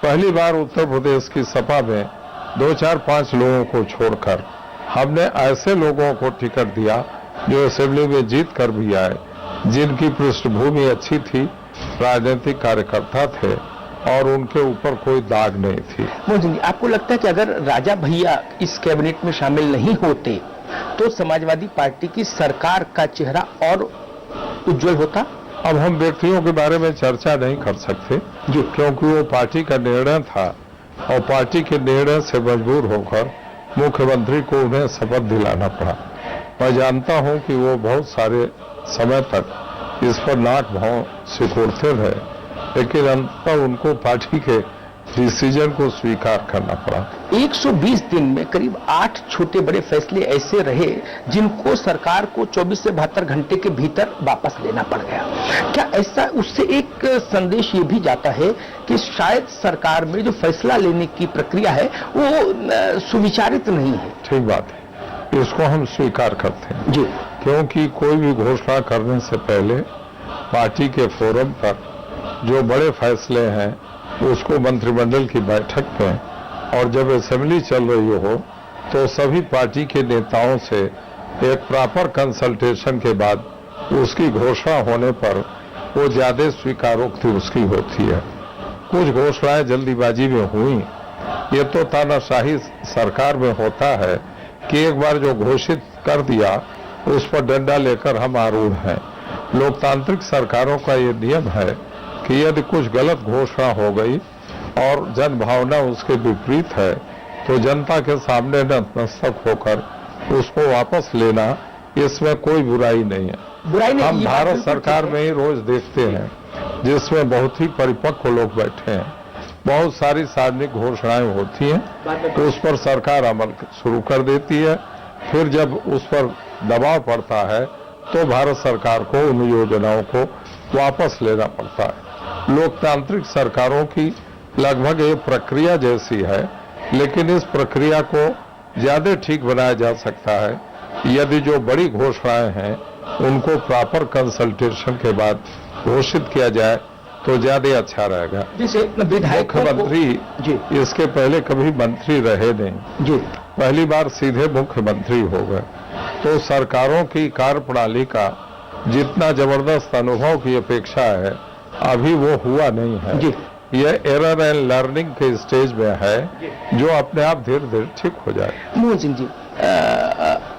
पहली बार उत्तर प्रदेश की सपा में 2, 4, 5 लोगों को छोड़कर हमने ऐसे लोगों को टिकट दिया जो असेंबली में जीत कर भी आए, जिनकी पृष्ठभूमि अच्छी थी, राजनीतिक कार्यकर्ता थे और उनके ऊपर कोई दाग नहीं थी। मोहन जी, आपको लगता है कि अगर राजा भैया इस कैबिनेट में शामिल नहीं होते तो समाजवादी पार्टी की सरकार का चेहरा और उज्जवल होता? अब हम व्यक्तियों के बारे में चर्चा नहीं कर सकते जी, क्योंकि वो पार्टी का निर्णय था और पार्टी के निर्णय से मजबूर होकर मुख्यमंत्री को उन्हें शपथ दिलाना पड़ा। मैं जानता हूं कि वो बहुत सारे समय तक इस पर नाक भाव सिकोड़ते रहे, लेकिन अंततः उनको पार्टी के डिसीजन को स्वीकार करना पड़ा। 120 दिन में करीब 8 छोटे बड़े फैसले ऐसे रहे जिनको सरकार को 24 से 72 घंटे के भीतर वापस लेना पड़ गया। क्या ऐसा उससे एक संदेश ये भी जाता है कि शायद सरकार में जो फैसला लेने की प्रक्रिया है वो सुविचारित नहीं है? ठीक बात है, इसको हम स्वीकार करते हैं जी, क्योंकि कोई भी घोषणा करने से पहले पार्टी के फोरम पर जो बड़े फैसले हैं उसको मंत्रिमंडल की बैठक में और जब असेंबली चल रही हो तो सभी पार्टी के नेताओं से एक प्रॉपर कंसल्टेशन के बाद उसकी घोषणा होने पर वो ज्यादा स्वीकारोक्ति उसकी होती है। कुछ घोषणाएं जल्दीबाजी में हुई। ये तो तानाशाही सरकार में होता है कि एक बार जो घोषित कर दिया उस पर डंडा लेकर हम आरूढ़ हैं। लोकतांत्रिक सरकारों का ये नियम है कि यदि कुछ गलत घोषणा हो गई और जन भावना उसके विपरीत है तो जनता के सामने नतमस्तक होकर उसको वापस लेना, इसमें कोई बुराई नहीं है। हम भारत सरकार में ही रोज देखते हैं जिसमें बहुत ही परिपक्व लोग बैठे हैं, बहुत सारी सार्वजनिक घोषणाएं होती हैं तो उस पर सरकार अमल शुरू कर देती है, फिर जब उस पर दबाव पड़ता है तो भारत सरकार को उन योजनाओं को वापस लेना पड़ता है। लोकतांत्रिक सरकारों की लगभग ये प्रक्रिया जैसी है, लेकिन इस प्रक्रिया को ज्यादा ठीक बनाया जा सकता है यदि जो बड़ी घोषणाएं हैं उनको प्रॉपर कंसल्टेशन के बाद घोषित किया जाए तो ज्यादा अच्छा रहेगा। जैसे मुख्यमंत्री इसके पहले कभी मंत्री रहे नहीं जी, पहली बार सीधे मुख्यमंत्री हो गए, तो सरकारों की कार्यप्रणाली का जितना जबरदस्त अनुभव की अपेक्षा है अभी वो हुआ नहीं है जी। ये एरर एंड लर्निंग के स्टेज में है जो अपने आप धीरे धीरे ठीक हो जाए। मोहन सिंह जी,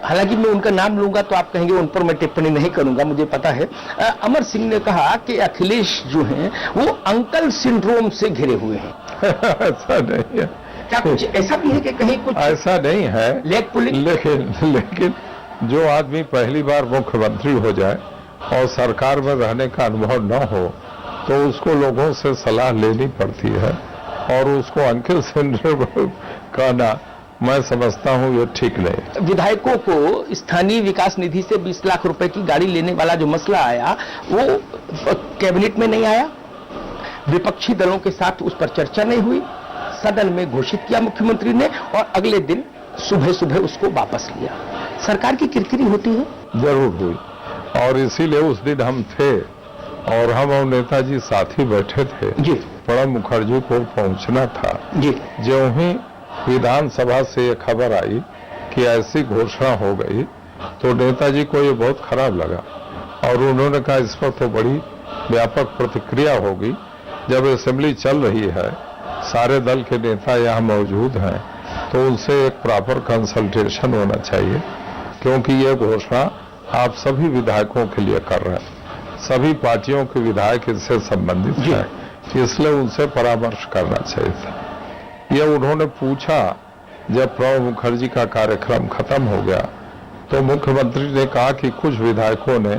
हालांकि मैं उनका नाम लूंगा तो आप कहेंगे उन पर मैं टिप्पणी नहीं करूंगा, मुझे पता है। अमर सिंह ने कहा कि अखिलेश जो हैं वो अंकल सिंड्रोम से घिरे हुए हैं। ऐसा नहीं है। क्या कुछ ऐसा भी है कि कहीं कुछ ऐसा नहीं है, लेकिन जो आदमी पहली बार मुख्यमंत्री हो जाए और सरकार में रहने का अनुभव न हो तो उसको लोगों से सलाह लेनी पड़ती है और उसको अंकिल सिंड्रोम कहना मैं समझता हूं ये ठीक नहीं। विधायकों को स्थानीय विकास निधि से 20 लाख रुपए की गाड़ी लेने वाला जो मसला आया वो कैबिनेट में नहीं आया, विपक्षी दलों के साथ उस पर चर्चा नहीं हुई, सदन में घोषित किया मुख्यमंत्री ने और अगले दिन सुबह सुबह उसको वापस लिया। सरकार की किरकिरी होती है? जरूर हुई और इसीलिए उस दिन हम थे और हम और नेताजी साथ ही बैठे थे जी। प्रणब मुखर्जी को पहुंचना था जी। जो ही विधानसभा से ये खबर आई कि ऐसी घोषणा हो गई तो नेताजी को ये बहुत खराब लगा और उन्होंने कहा इस पर तो बड़ी व्यापक प्रतिक्रिया होगी। जब असेंबली चल रही है, सारे दल के नेता यहाँ मौजूद हैं तो उनसे एक प्रॉपर कंसल्टेशन होना चाहिए क्योंकि ये घोषणा आप सभी विधायकों के लिए कर रहे हैं, सभी पार्टियों के विधायक इससे संबंधित हैं, इसलिए उनसे परामर्श करना चाहिए था। यह उन्होंने पूछा जब प्रणब मुखर्जी का कार्यक्रम खत्म हो गया तो मुख्यमंत्री ने कहा कि कुछ विधायकों ने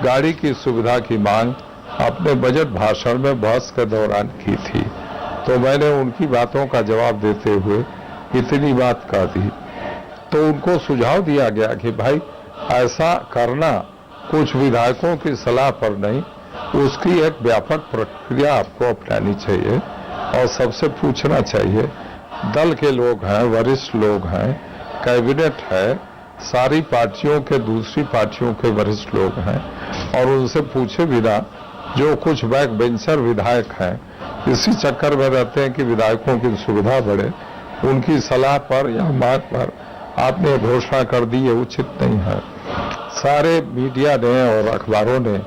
गाड़ी की सुविधा की मांग अपने बजट भाषण में बहस के दौरान की थी, तो मैंने उनकी बातों का जवाब देते हुए इतनी बात कह दी। तो उनको सुझाव दिया गया कि भाई ऐसा करना कुछ विधायकों की सलाह पर नहीं, उसकी एक व्यापक प्रक्रिया आपको अपनानी चाहिए और सबसे पूछना चाहिए। दल के लोग हैं, वरिष्ठ लोग हैं, कैबिनेट है, सारी पार्टियों के दूसरी पार्टियों के वरिष्ठ लोग हैं और उनसे पूछे बिना जो कुछ बैक बेंचर विधायक हैं इसी चक्कर में रहते हैं कि विधायकों की सुविधा बढ़े, उनकी सलाह पर या मांग पर आपने घोषणा कर दी, ये उचित नहीं है। सारे मीडिया ने और अखबारों ने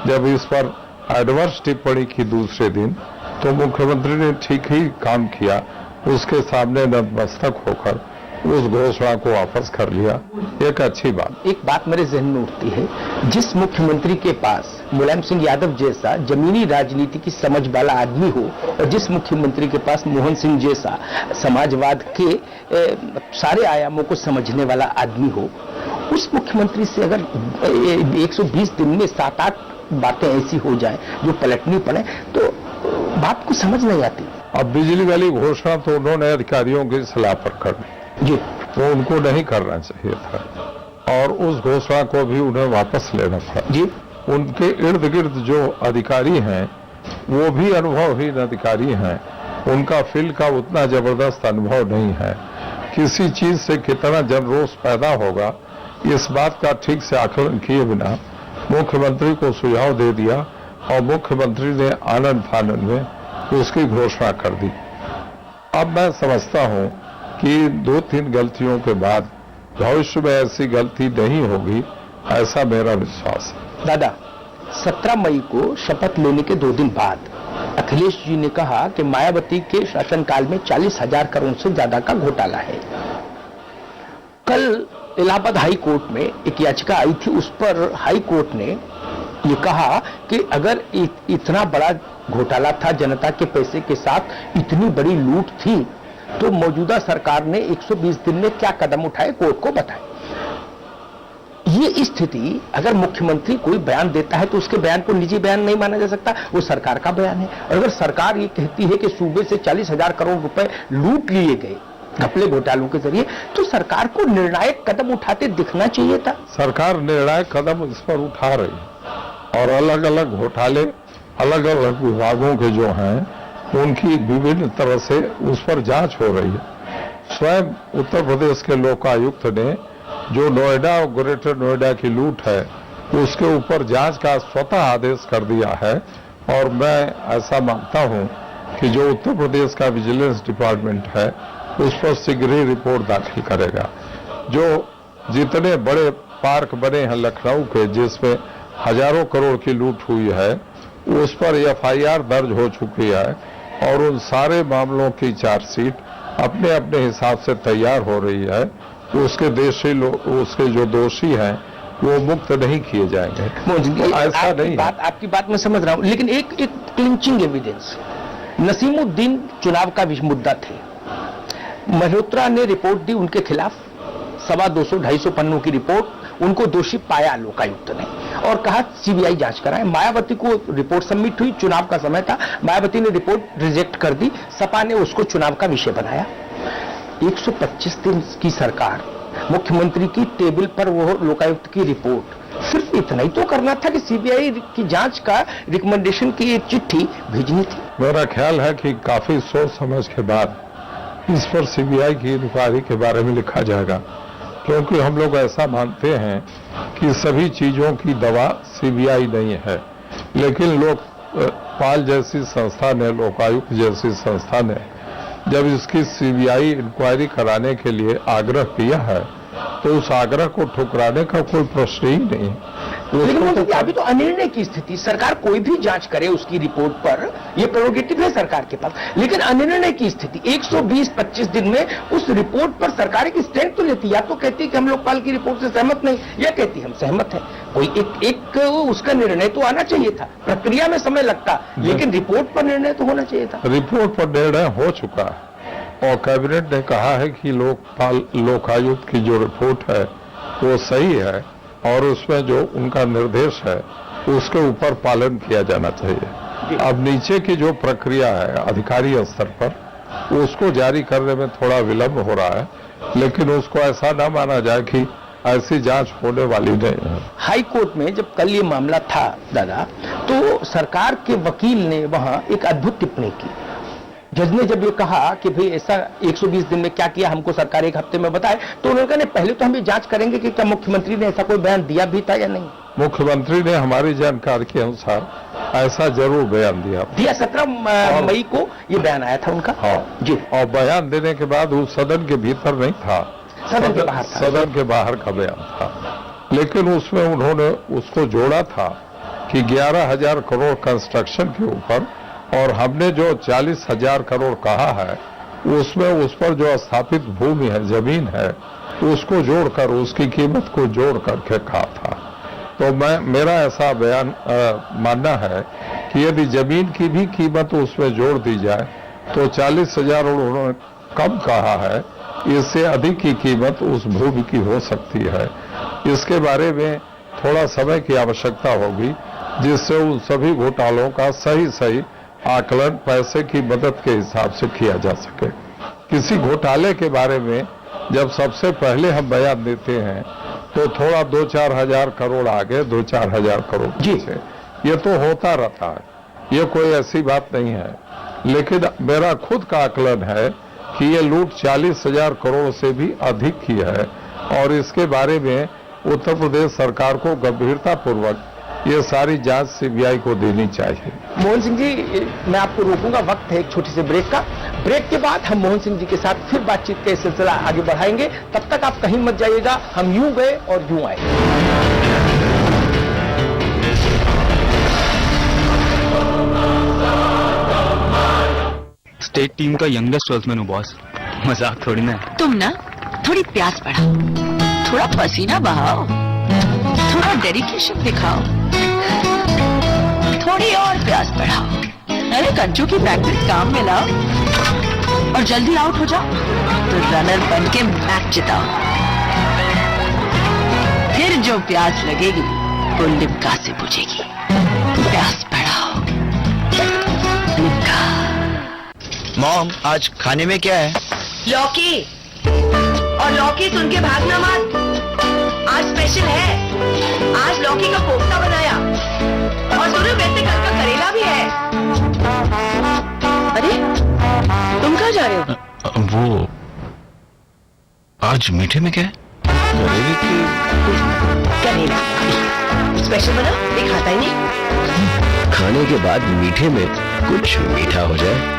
जब इस पर एडवर्स टिप्पणी की दूसरे दिन, तो मुख्यमंत्री ने ठीक ही काम किया, उसके सामने नतमस्तक होकर उस घोषणा को वापस कर लिया। एक अच्छी बात। एक बात मेरे जहन में उठती है, जिस मुख्यमंत्री के पास मुलायम सिंह यादव जैसा जमीनी राजनीति की समझ वाला आदमी हो और जिस मुख्यमंत्री के पास मोहन सिंह जैसा समाजवाद के सारे आयामों को समझने वाला आदमी हो, उस मुख्यमंत्री से अगर 120 दिन में 7-8 बातें ऐसी हो जाए जो पलटनी पड़े, तो बात को समझ नहीं आती। अब बिजली वाली घोषणा तो उन्होंने अधिकारियों की सलाह पर कर दी जी, वो उनको नहीं करना चाहिए था और उस घोषणा को भी उन्हें वापस लेना था जी। उनके इर्द गिर्द जो अधिकारी हैं वो भी अनुभवहीन अधिकारी हैं, उनका फील्ड का उतना जबरदस्त अनुभव नहीं है। किसी चीज से कितना जनरोष पैदा होगा इस बात का ठीक से आकलन किए बिना मुख्यमंत्री को सुझाव दे दिया और मुख्यमंत्री ने आनंद फानंद में उसकी घोषणा कर दी। अब मैं समझता हूं कि 2-3 गलतियों के बाद भविष्य में ऐसी गलती नहीं होगी, ऐसा मेरा विश्वास है। दादा, 17 मई को शपथ लेने के 2 दिन बाद अखिलेश जी ने कहा कि मायावती के शासनकाल में 40,000 करोड़ से ज्यादा का घोटाला है। कल इलाहाबाद हाई कोर्ट में एक याचिका आई थी, उस पर हाई कोर्ट ने ये कहा कि अगर इतना बड़ा घोटाला था, जनता के पैसे के साथ इतनी बड़ी लूट थी, तो मौजूदा सरकार ने 120 दिन में क्या कदम उठाए कोर्ट को बताए। ये स्थिति अगर मुख्यमंत्री कोई बयान देता है तो उसके बयान को निजी बयान नहीं माना जा सकता, वो सरकार का बयान है। और अगर सरकार ये कहती है कि सूबे से 40,000 करोड़ रुपए लूट लिए गए घपले घोटालों के जरिए, तो सरकार को निर्णायक कदम उठाते दिखना चाहिए था। सरकार निर्णायक कदम इस पर उठा रही है और अलग अलग घोटाले अलग अलग विभागों के जो हैं उनकी विभिन्न तरह से उस पर जांच हो रही है। स्वयं उत्तर प्रदेश के लोकायुक्त ने जो नोएडा और ग्रेटर नोएडा की लूट है उसके ऊपर जांच का स्वतः आदेश कर दिया है और मैं ऐसा मानता हूं कि जो उत्तर प्रदेश का विजिलेंस डिपार्टमेंट है उस पर शीघ्र ही रिपोर्ट दाखिल करेगा। जो जितने बड़े पार्क बने हैं लखनऊ के जिसमें हजारों करोड़ की लूट हुई है उस पर FIR दर्ज हो चुकी है और उन सारे मामलों की चार्जशीट अपने अपने हिसाब से तैयार हो रही है। उसके उसके जो दोषी हैं वो मुक्त नहीं किए जाएंगे। ऐसा नहीं है। आपकी बात मैं समझ रहा हूं, लेकिन एक क्लिंचिंग एविडेंस, नसीमुद्दीन चुनाव का मुद्दा थे, मल्होत्रा ने रिपोर्ट दी उनके खिलाफ, 250-250 पन्नों की रिपोर्ट, उनको दोषी पाया लोकायुक्त ने और कहा CBI जांच कराए। मायावती को रिपोर्ट सबमिट हुई, चुनाव का समय था, मायावती ने रिपोर्ट रिजेक्ट कर दी, सपा ने उसको चुनाव का विषय बनाया। 125 दिन की सरकार, मुख्यमंत्री की टेबल पर वो लोकायुक्त की रिपोर्ट, सिर्फ इतना ही तो करना था कि CBI की जांच का रिकमेंडेशन की एक चिट्ठी भेजनी थी। मेरा ख्याल है कि काफी सोच समझ के बाद इस पर CBI की इंक्वायरी के बारे में लिखा जाएगा, क्योंकि हम लोग ऐसा मानते हैं कि सभी चीजों की दवा CBI नहीं है, लेकिन लोकपाल जैसी संस्था ने, लोकायुक्त जैसी संस्था ने जब इसकी CBI इंक्वायरी कराने के लिए आग्रह किया है तो उस आग्रह को ठुकराने का कोई प्रश्न ही नहीं। लेकिन अभी तो अनिर्णय की स्थिति, सरकार कोई भी जांच करे उसकी रिपोर्ट पर, यह प्रेरोगेटिव है सरकार के पास, लेकिन अनिर्णय की स्थिति 120-25 दिन में उस रिपोर्ट पर सरकार एक स्टैंड तो लेती, या तो कहती है कि हम लोकपाल की रिपोर्ट से सहमत नहीं, या कहती हम सहमत हैं। कोई एक उसका निर्णय तो आना चाहिए था, प्रक्रिया में समय लगता, लेकिन रिपोर्ट पर निर्णय तो होना चाहिए था। रिपोर्ट पर निर्णय हो चुका है और कैबिनेट ने कहा है कि लोकायुक्त की जो रिपोर्ट है वो सही है और उसमें जो उनका निर्देश है उसके ऊपर पालन किया जाना चाहिए। अब नीचे की जो प्रक्रिया है अधिकारी स्तर पर उसको जारी करने में थोड़ा विलंब हो रहा है, लेकिन उसको ऐसा ना माना जाए कि ऐसी जांच होने वाली नहीं है। हाई कोर्ट में जब कल ये मामला था दादा, तो सरकार के वकील ने वहां एक अद्भुत टिप्पणी की। जज ने जब ये कहा कि भाई ऐसा 120 दिन में क्या किया हमको सरकार एक हफ्ते में बताए, तो उन्होंने कहा नहीं, पहले तो हम ये जांच करेंगे कि क्या मुख्यमंत्री ने ऐसा कोई बयान दिया भी था या नहीं। मुख्यमंत्री ने हमारी जानकारी के अनुसार ऐसा जरूर बयान दिया। 17 मई को ये बयान आया था उनका। हाँ जी। और बयान देने के बाद वो सदन के भीतर नहीं था, सदन के बाहर था। सदन के बाहर का बयान था, लेकिन उसमें उन्होंने उसको जोड़ा था कि 11,000 करोड़ कंस्ट्रक्शन के ऊपर, और हमने जो 40,000 करोड़ कहा है उसमें उस पर जो स्थापित भूमि है, जमीन है, उसको जोड़कर उसकी कीमत को जोड़ करके कहा था। तो मेरा ऐसा बयान मानना है कि यदि जमीन की भी कीमत उसमें जोड़ दी जाए तो 40,000 उन्होंने कम कहा है, इससे अधिक की कीमत उस भूमि की हो सकती है। इसके बारे में थोड़ा समय की आवश्यकता होगी, जिससे उन सभी घोटालों का सही आकलन पैसे की मदद के हिसाब से किया जा सके। किसी घोटाले के बारे में जब सबसे पहले हम बयान देते हैं तो थोड़ा 2-4 हजार करोड़ आगे, 2-4 हजार करोड़ पीछे, ये तो होता रहता है, ये कोई ऐसी बात नहीं है। लेकिन मेरा खुद का आकलन है कि ये लूट 40,000 करोड़ से भी अधिक की है, और इसके बारे में उत्तर प्रदेश सरकार को गंभीरता पूर्वक ये सारी जांच सीबीआई को देनी चाहिए। मोहन सिंह जी, मैं आपको रोकूंगा, वक्त है एक छोटी सी ब्रेक का। ब्रेक के बाद हम मोहन सिंह जी के साथ फिर बातचीत का सिलसिला आगे बढ़ाएंगे। तब तक आप कहीं मत जाइएगा, हम यूं गए और यूं आए। स्टेट टीम का यंगेस्ट सेल्समैन हूँ बॉस, मजाक थोड़ी ना। तुम ना थोड़ी प्यास बढ़ाओ, थोड़ा पसीना बहाओ, थोड़ा डेडिकेशन दिखाओ, थोड़ी और प्यास बढ़ाओ। अरे कंचू की प्रैक्टिस काम में लाओ और जल्दी आउट हो जाओ तो रनर बन के मैच जिताओ। फिर जो प्यास लगेगी वो लिम्का से बुझेगी। प्यास बढ़ाओ, लिम्का। मॉम, आज खाने में क्या है? लौकी, और लौकी सुन के भागना मत, आज स्पेशल है। आज लौकी का कोफ्ता बनाया, और सुनो वैसे घर का करेला भी है। अरे तुम कहाँ जा रहे हो? वो आज मीठे में क्या है? करेला स्पेशल बना, दिखाता ही नहीं। खाने के बाद मीठे में कुछ मीठा हो जाए।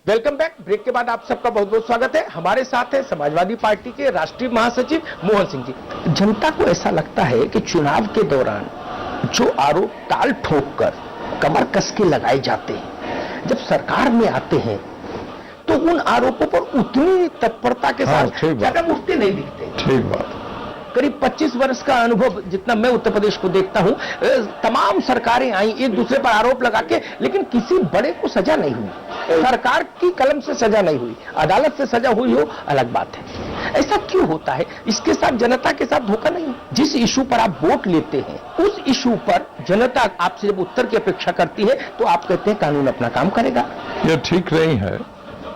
Welcome back. ब्रेक के बाद आप सबका बहुत बहुत स्वागत है। हमारे साथ है समाजवादी पार्टी के राष्ट्रीय महासचिव मोहन सिंह जी। जनता को ऐसा लगता है कि चुनाव के दौरान जो आरोप टाल ठोक कर कमर कस के लगाए जाते हैं, जब सरकार में आते हैं तो उन आरोपों पर उतनी तत्परता के साथ कदम उठते नहीं दिखते। ठीक बात। करीब 25 वर्ष का अनुभव जितना मैं उत्तर प्रदेश को देखता हूं, तमाम सरकारें आई एक दूसरे पर आरोप लगा के, लेकिन किसी बड़े को सजा नहीं हुई। सरकार की कलम से सजा नहीं हुई, अदालत से सजा हुई हो अलग बात है। ऐसा क्यों होता है? इसके साथ जनता के साथ धोखा नहीं है। जिस इशू पर आप वोट लेते हैं उस इशू पर जनता आपसे जब उत्तर की अपेक्षा करती है तो आप कहते हैं कानून अपना काम करेगा। ये ठीक नहीं है,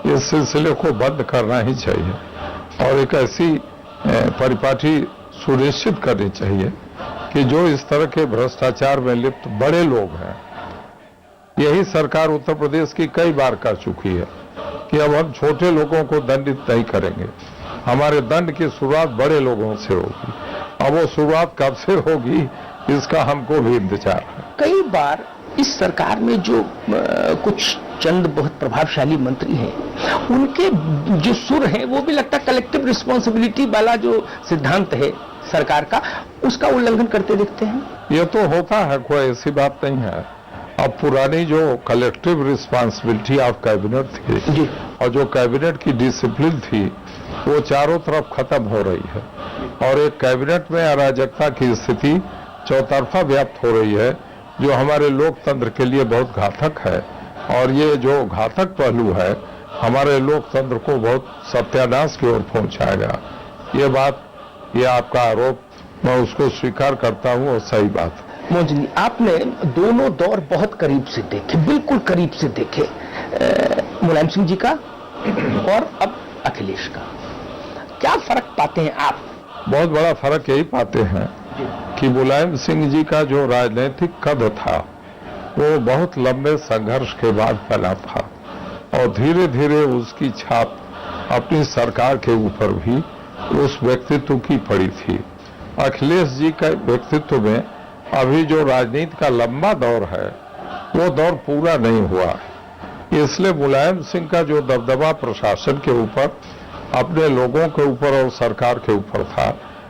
इस सिलसिले को बंद करना ही चाहिए, और एक ऐसी परिपाटी सुनिश्चित करनी चाहिए कि जो इस तरह के भ्रष्टाचार में लिप्त बड़े लोग हैं, यही सरकार उत्तर प्रदेश की कई बार कर चुकी है कि अब हम छोटे लोगों को दंडित नहीं करेंगे, हमारे दंड की शुरुआत बड़े लोगों से होगी। अब वो शुरुआत कब से होगी इसका हमको भी इंतजार है। कई बार इस सरकार में जो कुछ चंद बहुत प्रभावशाली मंत्री हैं, उनके जो सुर हैं वो भी लगता है कलेक्टिव रिस्पॉन्सिबिलिटी वाला जो सिद्धांत है सरकार का, उसका उल्लंघन करते दिखते हैं। ये तो होता है, कोई ऐसी बात नहीं है। अब पुरानी जो कलेक्टिव रिस्पॉन्सिबिलिटी ऑफ कैबिनेट थी और जो कैबिनेट की डिसिप्लिन थी वो चारों तरफ खत्म हो रही है, और एक कैबिनेट में अराजकता की स्थिति चौतरफा व्याप्त हो रही है, जो हमारे लोकतंत्र के लिए बहुत घातक है। और ये जो घातक पहलू है हमारे लोकतंत्र को बहुत सत्यानाश की ओर पहुंचाएगा। ये बात, ये आपका आरोप मैं उसको स्वीकार करता हूं और सही बात। मोहन जी, आपने दोनों दौर बहुत करीब से देखे, बिल्कुल करीब से देखे, मुलायम सिंह जी का और अब अखिलेश का। क्या फर्क पाते हैं आप? बहुत बड़ा फर्क यही पाते हैं कि मुलायम सिंह जी का जो राजनीतिक कद था वो बहुत लंबे संघर्ष के बाद फैला था और धीरे धीरे उसकी छाप अपनी सरकार के ऊपर भी उस व्यक्तित्व की पड़ी थी। अखिलेश जी के व्यक्तित्व में अभी जो राजनीति का लंबा दौर है वो दौर पूरा नहीं हुआ है, इसलिए मुलायम सिंह का जो दबदबा प्रशासन के ऊपर, अपने लोगों के ऊपर और सरकार के ऊपर था,